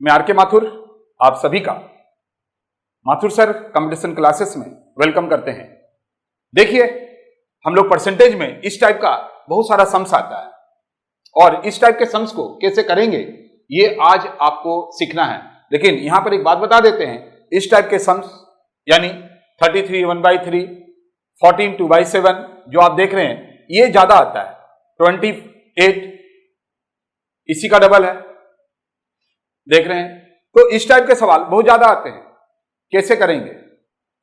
मैं आर के माथुर आप सभी का माथुर सर कंपटीशन क्लासेस में वेलकम करते हैं। देखिए, हम लोग परसेंटेज में इस टाइप का बहुत सारा सम्स आता है और इस टाइप के सम्स को कैसे करेंगे ये आज आपको सीखना है। लेकिन यहां पर एक बात बता देते हैं, इस टाइप के सम्स यानी 33 1/3, 14 2/7 जो आप देख रहे हैं ये ज्यादा आता है। 28 इसी का डबल है, देख रहे हैं। तो इस टाइप के सवाल बहुत ज्यादा आते हैं, कैसे करेंगे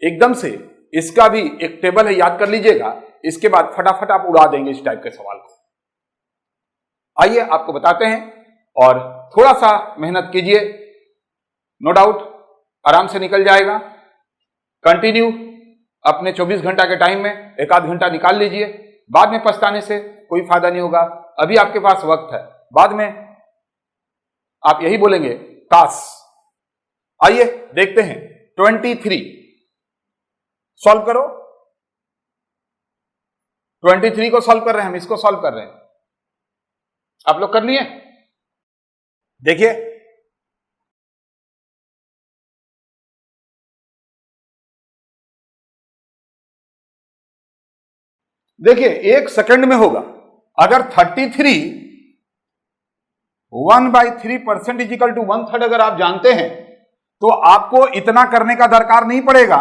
एकदम से। इसका भी एक टेबल है, याद कर लीजिएगा। इसके बाद फटाफट आप उड़ा देंगे इस टाइप के सवाल को। आइए आपको बताते हैं और थोड़ा सा मेहनत कीजिए, नो डाउट आराम से निकल जाएगा। कंटिन्यू अपने 24 घंटा के टाइम में एक आध घंटा निकाल लीजिए, बाद में पछताने से कोई फायदा नहीं होगा। अभी आपके पास वक्त है, बाद में आप यही बोलेंगे काश। आइए देखते हैं 23 सॉल्व करो। 23 को सॉल्व कर रहे हैं हम, इसको सॉल्व कर रहे हैं। आप लोग कर लिए? देखिए, देखिए 1 सेकंड में होगा। अगर 33 1/3% इजिकल टू 1/3 अगर आप जानते हैं तो आपको इतना करने का दरकार नहीं पड़ेगा।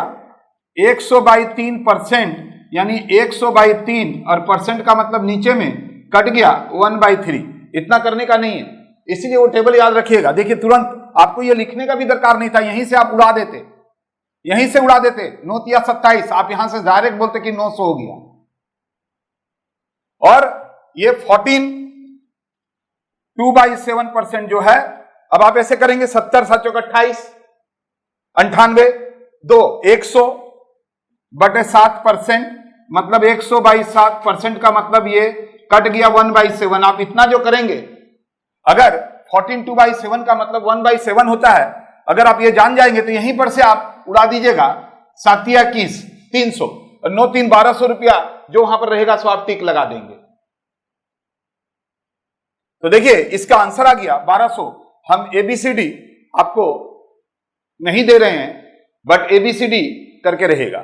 100/3% यानी 100/3 और परसेंट का मतलब नीचे में कट गया 1/3, इतना करने का नहीं है। इसीलिए वो टेबल याद रखिएगा। देखिए, तुरंत आपको ये लिखने का भी दरकार नहीं था, यहीं से आप उड़ा देते, यहीं से उड़ा देते। 9 या 27, आप यहां से डायरेक्ट बोलते कि 900 हो गया। और ये 14 2/7% जो है, अब आप ऐसे करेंगे 70 7 28 98 2 100/7%, मतलब 100/7% का मतलब ये कट गया 1/7। आप इतना जो करेंगे, अगर 14 2/7 का मतलब 1/7 होता है, अगर आप ये जान जाएंगे तो यहीं पर से आप उड़ा दीजिएगा 7 या 21 300 और 9 3 1200 रुपया जो वहां पर रहेगा सो आप टिक लगा देंगे। तो देखिए इसका आंसर आ गया 1200। हम एबीसीडी आपको नहीं दे रहे हैं, बट एबीसीडी करके रहेगा।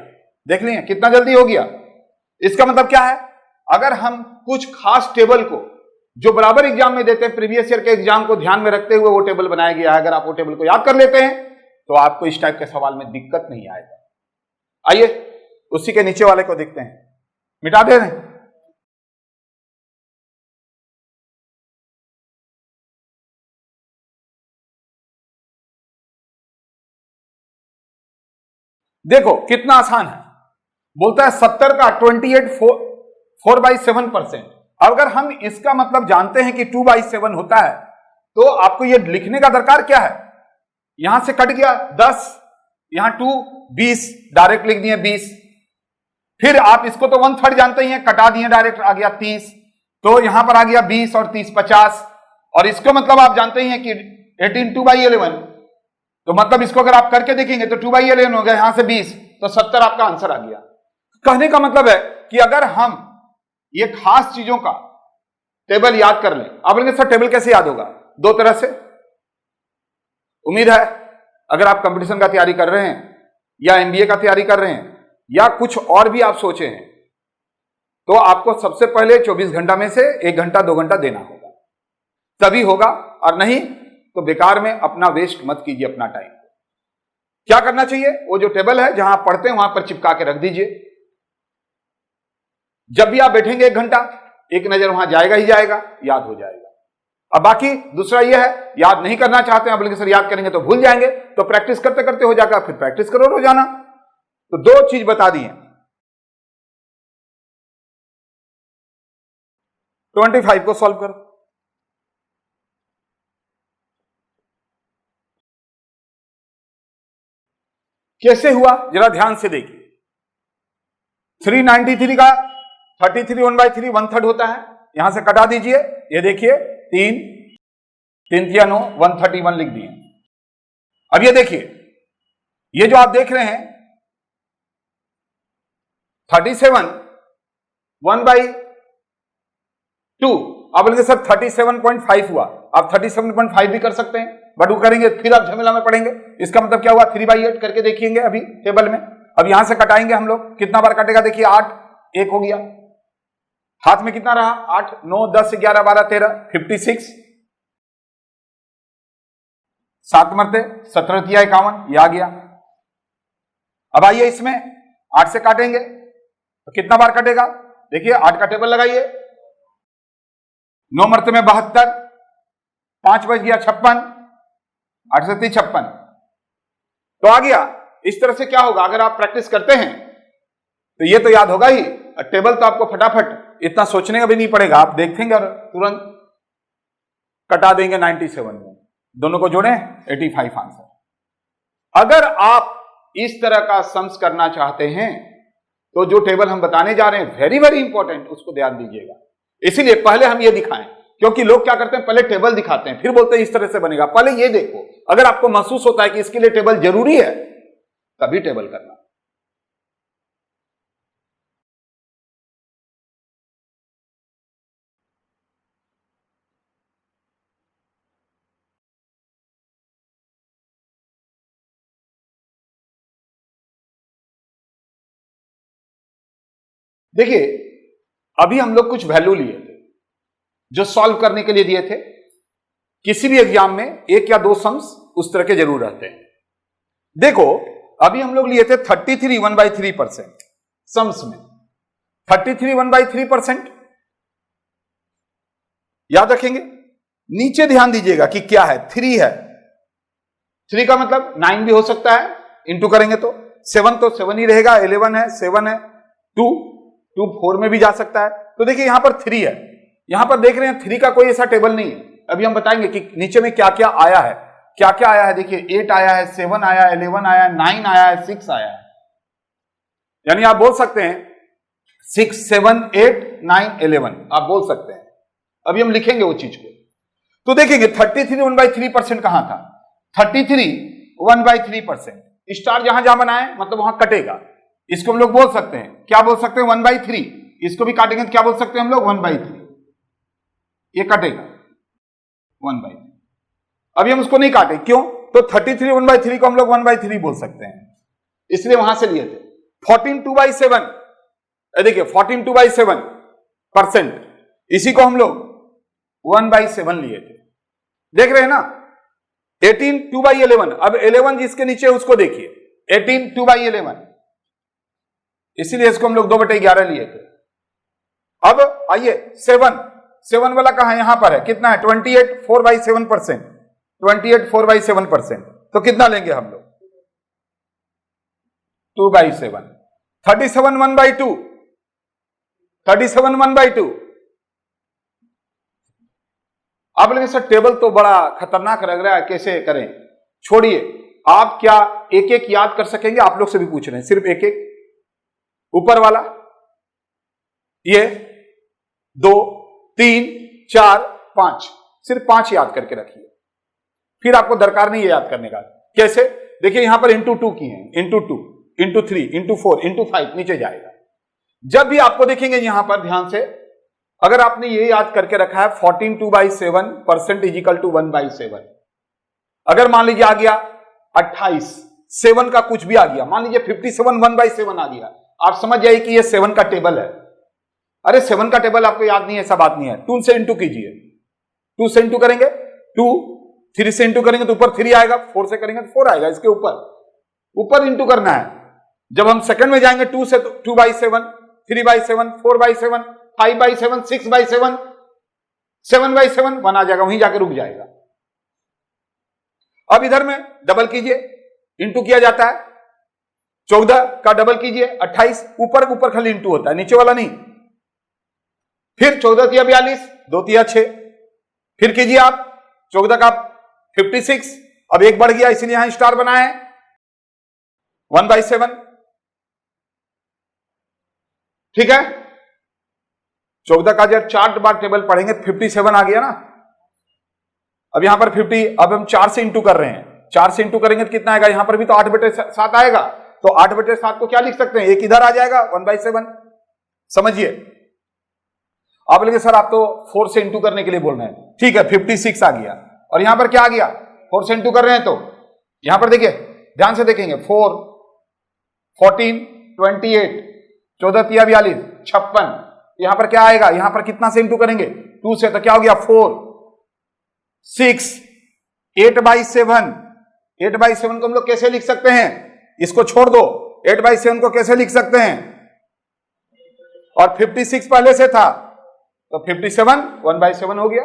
देख लिए कितना जल्दी हो गया। इसका मतलब क्या है, अगर हम कुछ खास टेबल को जो बराबर एग्जाम में देते हैं, प्रीवियस ईयर के एग्जाम को ध्यान में रखते हुए वो टेबल बनाया गया है, अगर आप वो टेबल को याद कर लेते हैं तो आपको इस टाइप के सवाल में दिक्कत नहीं आएगा। आइए उसी के नीचे वाले को देखते हैं, मिटा दे रहे हैं। देखो कितना आसान है। बोलता है 70 का 28 4/7%। अगर हम इसका मतलब जानते हैं कि 2/7 होता है तो आपको यह लिखने का दरकार क्या है। यहां से कट गया 10, यहां 2 20, डायरेक्ट लिख दिए 20। फिर आप इसको तो 1/3 जानते ही हैं, कटा दिए डायरेक्ट, आ गया 30। तो यहां पर आ गया 20 और 30 50। और इसको मतलब आप जानते ही हैं कि 18 2/11, तो मतलब इसको अगर आप करके देखेंगे तो 2/11 हो गया, यहां से 20, तो 70 आपका आंसर आ गया। कहने का मतलब है कि अगर हम ये खास चीजों का टेबल याद कर लें। आप बोलेंगे सर टेबल कैसे याद होगा? 2 तरह से। उम्मीद है अगर आप कंपटीशन का तैयारी कर रहे हैं या एमबीए का तैयारी कर रहे हैं या कुछ और भी आप सोचे हैं, तो आपको सबसे पहले 24 घंटा में से 1 घंटा 2 घंटा देना होगा, तभी होगा। और नहीं तो बेकार में अपना वेस्ट मत कीजिए अपना टाइम। क्या करना चाहिए, वो जो टेबल है जहां आप पढ़ते हैं वहां पर चिपका के रख दीजिए। जब भी आप बैठेंगे 1 घंटा, एक नजर वहां जाएगा ही जाएगा, याद हो जाएगा। अब बाकी दूसरा यह है, याद नहीं करना चाहते हैं, बोलेंगे सर याद करेंगे तो भूल जाएंगे, तो प्रैक्टिस करते करते हो जाएगा। फिर प्रैक्टिस करो रोजाना। तो 2 चीज बता दी है। 25 को सॉल्व करो। कैसे हुआ जरा ध्यान से देखिए। 393 का 33 1/3 1/3 होता है, यहां से कटा दीजिए। ये देखिए 3 3 या 9 131 लिख दिए। अब ये देखिए, ये जो आप देख रहे हैं 37 1/2, आप बोलेंगे सर 37.5 हुआ। आप 37.5 भी कर सकते हैं, बट वो करेंगे फिर आप झमेला में पड़ेंगे। इसका मतलब क्या हुआ, 3/8 करके देखेंगे अभी टेबल में। अब यहां से कटाएंगे हम लोग, कितना बार कटेगा देखिए, 8, 1 हो गया, हाथ में कितना रहा, 8, 9, 10, 11, 12, 13, 56, 7 मरते 17 तिया 51, ये आ गया। अब आइए इसमें 8 से काटेंगे तो कितना बार कटेगा, देखिए 8 का टेबल लगाइए, 9 मरते में 72, 5 बच गया 56, 8 से 56, तो आ गया। इस तरह से क्या होगा, अगर आप प्रैक्टिस करते हैं तो ये तो याद होगा ही, टेबल तो आपको फटाफट इतना सोचने का भी नहीं पड़ेगा, आप देखेंगे और तुरंत कटा देंगे 97 में, दोनों को जोड़ें 85 आंसर। अगर आप इस तरह का सम्स करना चाहते हैं तो जो टेबल हम बताने जा रहे हैं वेरी वेरी इंपॉर्टेंट, उसको ध्यान दीजिएगा। इसीलिए पहले हम ये दिखाएं, क्योंकि लोग क्या करते हैं, पहले टेबल दिखाते हैं फिर बोलते हैं इस तरह से बनेगा। पहले ये देखो, अगर आपको महसूस होता है कि इसके लिए टेबल जरूरी है तभी टेबल करना। देखिए अभी हम लोग कुछ वैल्यू लिए थे जो सॉल्व करने के लिए दिए थे। किसी भी एग्जाम में 1 या 2 सम्स उस तरह के जरूर रहते हैं। देखो अभी हम लोग लिए थे 33 1/3% सम्स में, 33 1/3% याद रखेंगे। नीचे ध्यान दीजिएगा कि क्या है, 3 है, 3 का मतलब 9 भी हो सकता है, इंटू करेंगे तो 7 तो 7 ही रहेगा, 11 है, 7 है, 2 4 में भी जा सकता है। तो देखिए यहां पर 3 है, यहां पर देख रहे हैं 3 का कोई ऐसा टेबल नहीं है। अभी हम बताएंगे कि नीचे में क्या क्या आया है, क्या क्या आया है। देखिए 8 आया है, 7 आया है, 11 आया है, 9 आया है, 6 आया है। यानी आप बोल सकते हैं 6 7 8 9 11 आप बोल सकते हैं। अभी हम लिखेंगे वो चीज को, तो देखेंगे 33 1/3% कहां था, 33 1/3%, स्टार जहां जहां बनाए मतलब वहां कटेगा। इसको हम लोग बोल सकते हैं, क्या बोल सकते हैं, 1/3। इसको भी काटेंगे तो क्या बोल सकते हैं हम लोग, 1/3। ये कटेगा 1/3। अभी हम उसको नहीं काटे, क्यों, तो 33 1/3 को हम लोग 1/3 बोल सकते हैं, इसलिए वहां से लिए थे। 14 2/7, देखिए 14 2/7%, इसी को हम लोग 1/7 लिए थे, देख रहे हैं ना। 18 2/11, अब 11 जिसके नीचे उसको देखिए, 18 2/11, इसीलिए इसको हम लोग 2/11 लिए थे। अब आइए 7 वाला कहां है, यहां पर है, कितना है, 28 4/7%, 28 4/7%, तो कितना लेंगे हम लोग, 2/7। 37 1/2, 37 1/2। आप लोग सर टेबल तो बड़ा खतरनाक लग रहा है, कैसे करें, छोड़िए, आप क्या एक एक याद कर सकेंगे, आप लोग से भी पूछ रहे हैं, सिर्फ एक एक। ऊपर वाला ये 2 3 4 5, सिर्फ 5 याद करके रखिए, फिर आपको दरकार नहीं है याद करने का। कैसे, देखिए यहां पर इंटू 2 की है, इंटू 2 इंटू 3 इंटू 4 इंटू 5 नीचे जाएगा। जब भी आपको देखेंगे यहां पर ध्यान से, अगर आपने ये याद करके रखा है 14 2/7% इज इक्वल टू 1/7, अगर मान लीजिए आ गया 28, 7 का कुछ भी आ गया, मान लीजिए 57 1/7 आ गया, आप समझ जाइए कि ये 7 का टेबल है। अरे 7 का टेबल आपको याद नहीं है, ऐसा बात नहीं है। 2 से इंटू कीजिए, 2 से इंटू करेंगे 2, 3 से इंटू करेंगे तो ऊपर 3 आएगा, 4 से करेंगे तो 4 आएगा, इसके ऊपर इंटू करना है। जब हम सेकंड में जाएंगे 2 से तो 2/7, 3/7, 4/7, 5/7, 6/7, 7/7, 1 आ जाएगा, वहीं जाकर रुक जाएगा। अब इधर में डबल कीजिए, इंटू किया जाता है, 14 का डबल कीजिए 28, ऊपर खाली इंटू होता है, नीचे वाला नहीं। फिर 14 तिया 42, 2 तिया 6, फिर कीजिए आप 14 का 56, अब एक बढ़ गया इसलिए यहां स्टार बनाए 1/7, ठीक है। 14 का जब 4 बार टेबल पढ़ेंगे 57 आ गया ना। अब यहां पर 50, अब हम 4 से इंटू कर रहे हैं, 4 से इंटू करेंगे तो कितना आएगा, यहां पर भी तो 8/7 आएगा, तो 8/7 को क्या लिख सकते हैं, एक इधर आ जाएगा 1/7, समझिए। आप बोलेंगे सर आप तो 4 से इंटू करने के लिए बोल रहे हैं, ठीक है 56 आ गया, और यहां पर क्या आ गया 4 से इंटू कर रहे हैं तो यहां पर देखिए, ध्यान से देखेंगे, 4, 14, 28, 14 तिया 42, 56। यहां पर क्या आएगा, यहां पर कितना से इंटू करेंगे, 2 से, तो क्या हो गया 4, 6, 8/7। 8/7 को हम लोग कैसे लिख सकते हैं, इसको छोड़ दो, 8/7 को कैसे लिख सकते हैं, और 56 पहले से था तो 57 1/7 हो गया।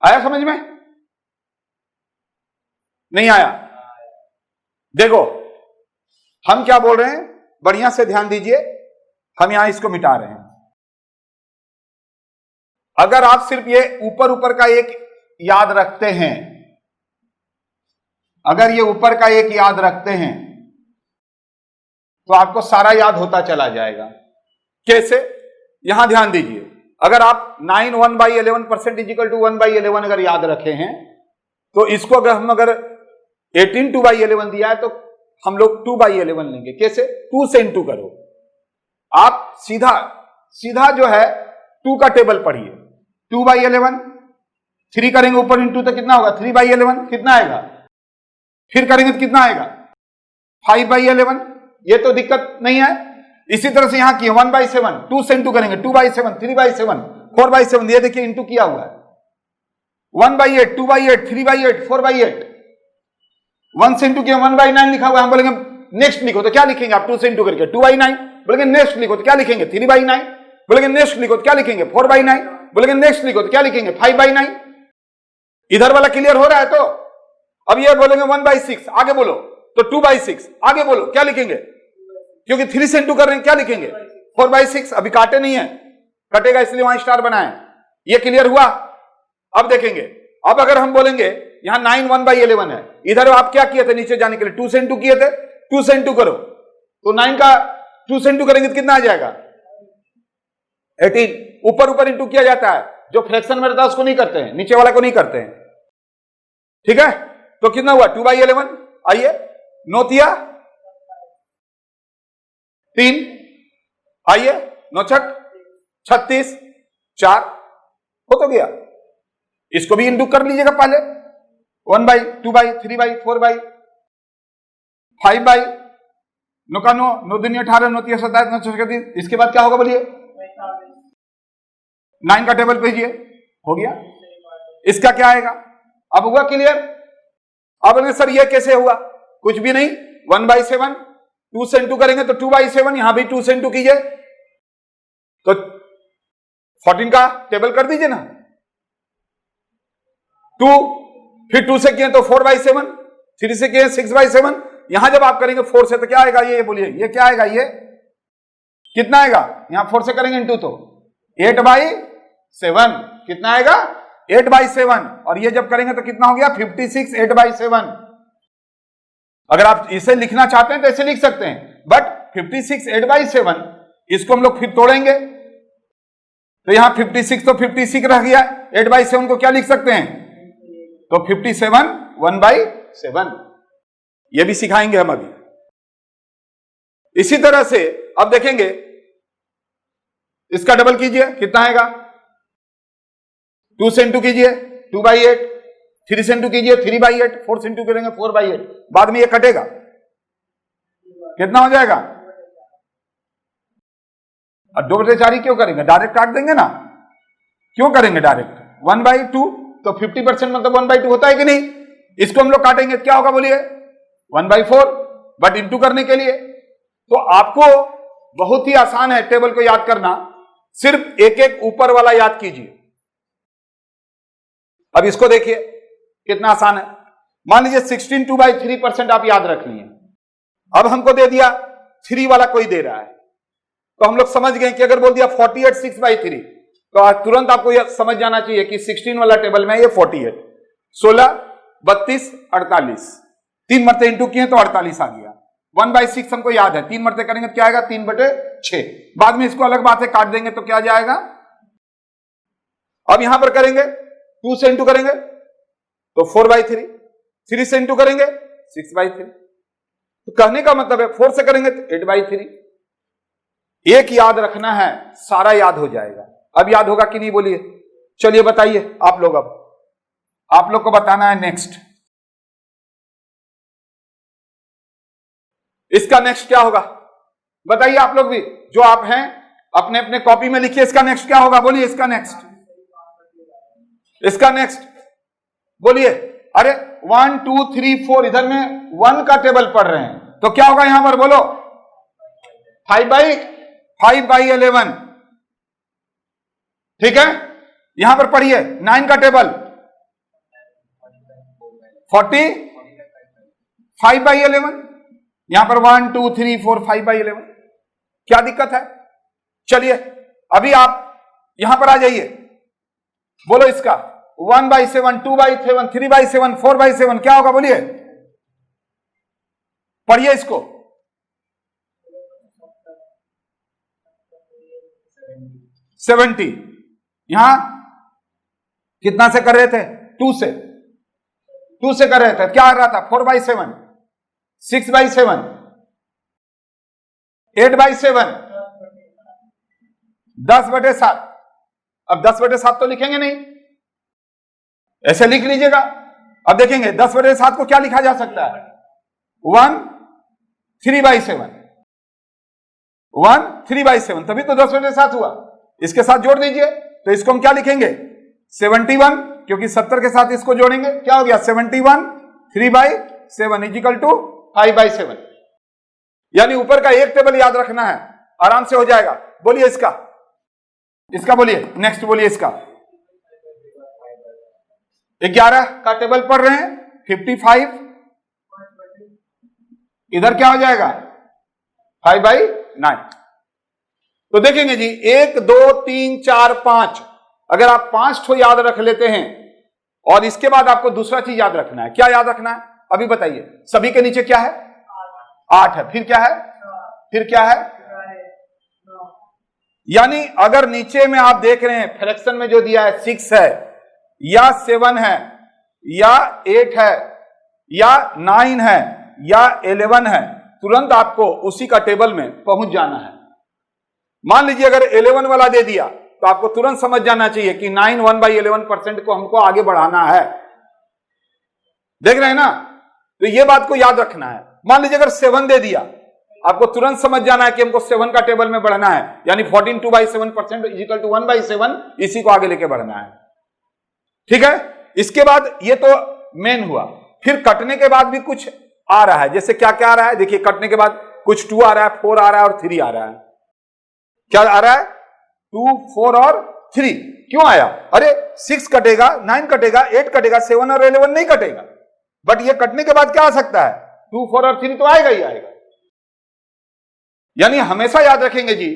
आया समझ में, नहीं आया? देखो हम क्या बोल रहे हैं, बढ़िया से ध्यान दीजिए, हम यहां इसको मिटा रहे हैं। अगर आप सिर्फ ये ऊपर ऊपर का एक याद रखते हैं, अगर ये ऊपर का एक याद रखते हैं तो आपको सारा याद होता चला जाएगा। कैसे, यहां ध्यान दीजिए, अगर आप 9 1/11% इक्वल टू 1/11 अगर याद रखे हैं तो इसको अगर 18 2/11 दिया है तो हम लोग 2/11 लेंगे। कैसे, 2 से इंटू करो, आप सीधा जो है 2 का टेबल पढ़िए, 2/11, 3 करेंगे ऊपर इंटू तो कितना होगा, 3/11 कितना आएगा, फिर करेंगे तो कितना आएगा, 5/11। ये तो दिक्कत नहीं है। इसी तरह से यहां की 1/7, 2 से इंटू करेंगे, 2/7, 3/7, 4/7, ये देखिए इंटू किया हुआ है, 1/8, 2/8, 3/8, 4/8, 1 से इंटू किया, 1/9 लिखा हुआ है। हम बोलेंगे नेक्स्ट लिखो तो क्या लिखेंगे आप, 2 से इंटू करके 2/9, बोलेंगे नेक्स्ट लिखो तो क्या लिखेंगे, 3/9, बोलेंगे नेक्स्ट लिखो तो क्या लिखेंगे, 4/9, बोलेंगे नेक्स्ट लिखो तो क्या लिखेंगे, 5/9। इधर वाला क्लियर हो रहा है? तो अब ये बोलेंगे 1/6, आगे बोलो तो 2/6, आगे बोलो क्या लिखेंगे, क्योंकि 3 से इंटू कर रहे हैं, क्या लिखेंगे 4/6। अभी काटे नहीं है, कटेगा इसलिए वहां स्टार बनाए। ये क्लियर हुआ? अब देखेंगे, अब अगर हम बोलेंगे यहां 9 1/11 है, इधर आप क्या किए थे नीचे जाने के लिए, 2 से इंटू किए थे, 2 से इंटू करो तो 9 का 2 से इंटू करेंगे तो कितना आ जाएगा, 18। ऊपर ऊपर इंटू किया जाता है, जो फ्रैक्शन में रहता है उसको नहीं करते हैं, नीचे वाला को नहीं करते हैं, ठीक है। तो कितना हुआ 2/11, आइए 9 तिया 3, आइए 9 छक 36, 4 हो तो गया। इसको भी इंटू कर लीजिएगा पहले, 1/, 2/, 3/, 4/, 5/, 9 का 9, 9 दूनी 18, 9 तिया 27, 9 छक्के 30। इसके बाद क्या होगा बोलिए, 9 का टेबल भेजिए, हो गया। इसका क्या आएगा, अब हुआ क्लियर? अब सर ये कैसे हुआ, कुछ भी नहीं, 1/7, 2 से इंटू करेंगे तो 2/7, यहां भी 2 से इंटू कीजिए तो 14 का टेबल कर दीजिए ना, 2, फिर 2 से किए तो 4/7, 3 से किए 6/7। यहां जब आप करेंगे 4 से तो क्या आएगा, ये बोलिए, ये क्या आएगा, ये कितना आएगा, यहां 4 से करेंगे इंटू तो 8/7, कितना आएगा 8/7, और ये जब करेंगे तो कितना हो गया 56 8/7। अगर आप इसे लिखना चाहते हैं तो ऐसे लिख सकते हैं, बट 56 8/7 इसको हम लोग फिर तोड़ेंगे तो यहां 56 तो 56 रह गया, 8/7 को क्या लिख सकते हैं, तो 57 1/7। ये भी सिखाएंगे हम अभी। इसी तरह से अब देखेंगे, इसका डबल कीजिए, कितना आएगा, 2 से इंटू कीजिए 2/8, 3 से इंटू कीजिए 3/8, 4 से इंटू करेंगे 4/8, बाद में ये कटेगा, कितना हो जाएगा, और 2/4 क्यों करेंगे, डायरेक्ट काट देंगे ना, क्यों करेंगे डायरेक्ट, 1/2 तो 50% मतलब 1/2 होता है कि नहीं। इसको हम लोग काटेंगे क्या होगा बोलिए, 1/4, बट इंटू करने के लिए तो आपको बहुत ही आसान है टेबल को याद करना, सिर्फ एक एक ऊपर वाला याद कीजिए। अब इसको देखिए कितना आसान है। मान लीजिए 16 2/3% आप याद रख लिए, अब हमको दे दिया 3 वाला कोई दे रहा है, तो हम लोग समझ गए कि अगर बोल दिया 48 6/3 तो तुरंत आपको यह समझ जाना चाहिए कि 16 वाला टेबल में ये 48, 16 32 48, 3 मरते इंटू किए तो 48 आ गया। 1/6 हमको याद है, 3 मरते करेंगे तो क्या आएगा 3/6, बाद में इसको अलग बात है काट देंगे तो क्या जाएगा। अब यहां पर करेंगे 2 से इंटू करेंगे तो 4/3, 3 से इंटू करेंगे 6/3, तो कहने का मतलब है 4 से करेंगे तो 8/3। एक याद रखना है, सारा याद हो जाएगा। अब याद होगा कि नहीं बोलिए, चलिए बताइए आप लोग। अब आप लोग को बताना है नेक्स्ट। इसका नेक्स्ट क्या होगा बताइए आप लोग भी, जो आप हैं अपने अपने कॉपी में लिखिए। इसका नेक्स्ट क्या होगा बोलिए, इसका नेक्स्ट, इसका नेक्स्ट बोलिए। अरे 1 2 3 4 इधर में 1 का टेबल पढ़ रहे हैं, तो क्या होगा यहां पर बोलो, 5/11। ठीक है, यहां पर पढ़िए 9 का टेबल 45/11। यहां पर 1 2 3 4 5/11। क्या दिक्कत है? चलिए अभी आप यहां पर आ जाइए, बोलो इसका 1/7, 2/7, 3/7, 4/7 क्या होगा बोलिए, पढ़िए इसको। 70। यहां कितना से कर रहे थे, 2 से कर रहे थे। क्या आ रहा था, 4/7, 6/7, 8/7, 10/7। अब 10/7 तो लिखेंगे नहीं, ऐसे लिख लीजिएगा। अब देखेंगे 10/7 को क्या लिखा जा सकता है, 1 3/7, 1 3/7, तभी तो 10/7 हुआ। इसके साथ जोड़ दीजिए, तो इसको हम क्या लिखेंगे, 71, क्योंकि 70 के साथ इसको जोड़ेंगे, क्या हो गया 71 3/7 इजिकल टू 5/7। यानी ऊपर का एक टेबल याद रखना है, आराम से हो जाएगा। बोलिए इसका बोलिए नेक्स्ट, बोलिए इसका 11 का टेबल पढ़ रहे हैं, 55। इधर क्या हो जाएगा 5/9। तो देखेंगे जी 1 2 3 4 5, अगर आप 5 ठो याद रख लेते हैं और इसके बाद आपको दूसरा चीज याद रखना है। क्या याद रखना है अभी बताइए, सभी के नीचे क्या है, 8 है, फिर क्या है, यानी अगर नीचे में आप देख रहे हैं फ्रैक्शन में जो दिया है 6 है या 7 है या 8 है या 9 है या 11 है, तुरंत आपको उसी का टेबल में पहुंच जाना है। मान लीजिए अगर 11 वाला दे दिया तो आपको तुरंत समझ जाना चाहिए कि 9 1/11% को हमको आगे बढ़ाना है। देख रहे हैं ना, तो ये बात को याद रखना है। मान लीजिए अगर 7 दे दिया, आपको तुरंत समझ जाना है कि हमको 7 का टेबल में बढ़ना है, यानी 14 2/7% इजिकल टू 1/7, इसी को आगे लेके बढ़ना है। ठीक है, इसके बाद ये तो मेन हुआ। फिर कटने के बाद भी कुछ आ रहा है, जैसे क्या क्या आ रहा है देखिए, कटने के बाद कुछ 2 आ रहा है, 4 आ रहा है और 3 आ रहा है। क्या आ रहा है, 2 4 और 3। क्यों आया, अरे 6 कटेगा, 9 कटेगा, 8 कटेगा, 7 और 11 नहीं कटेगा। बट ये कटने के बाद क्या आ सकता है, 2 4 और 3 तो आएगा ही आएगा। यानी हमेशा याद रखेंगे जी,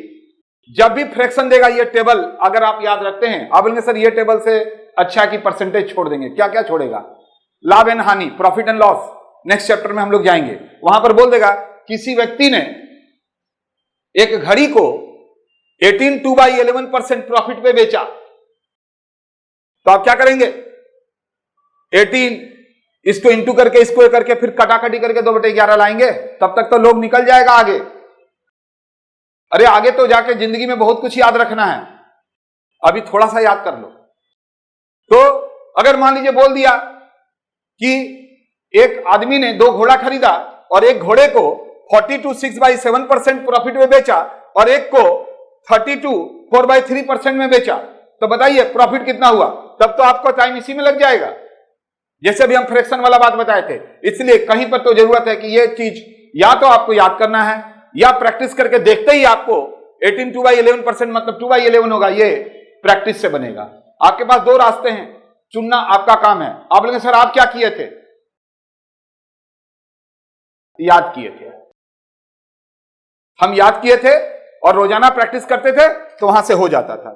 जब भी फ्रैक्शन देगा ये टेबल अगर आप याद रखते हैं, आप बोलेंगे सर ये टेबल से अच्छा कि परसेंटेज छोड़ देंगे। क्या क्या छोड़ेगा, लाभ एंड हानि, profit and loss, next chapter में हम लोग जाएंगे। वहां पर बोल देगा किसी व्यक्ति ने एक घड़ी को 18 2/11% प्रॉफिट पे बेचा, तो आप क्या करेंगे, 18 इसको इंटू करके इसको करके फिर कटाकटी करके 2/11 लाएंगे, तब तक तो लोग निकल जाएगा आगे। अरे आगे तो जाके जिंदगी में बहुत कुछ याद रखना है, अभी थोड़ा सा याद कर लो। तो अगर मान लीजिए बोल दिया कि एक आदमी ने 2 घोड़ा खरीदा और एक घोड़े को 42 6/7% प्रॉफिट में बेचा और एक को 32 4/3% में बेचा, तो बताइए प्रॉफिट कितना हुआ। तब तो आपका टाइम इसी में लग जाएगा, जैसे भी हम फ्रैक्शन वाला बात बताए थे। इसलिए कहीं पर तो जरूरत है कि यह चीज या तो आपको याद करना है या प्रैक्टिस करके देखते ही आपको 18 2/11% मतलब 2/11 होगा, ये प्रैक्टिस से बनेगा। आपके पास 2 रास्ते हैं, चुनना आपका काम है। आप बोलेंगे सर आप क्या किए थे, याद किए थे, हम याद किए थे और रोजाना प्रैक्टिस करते थे तो वहां से हो जाता था।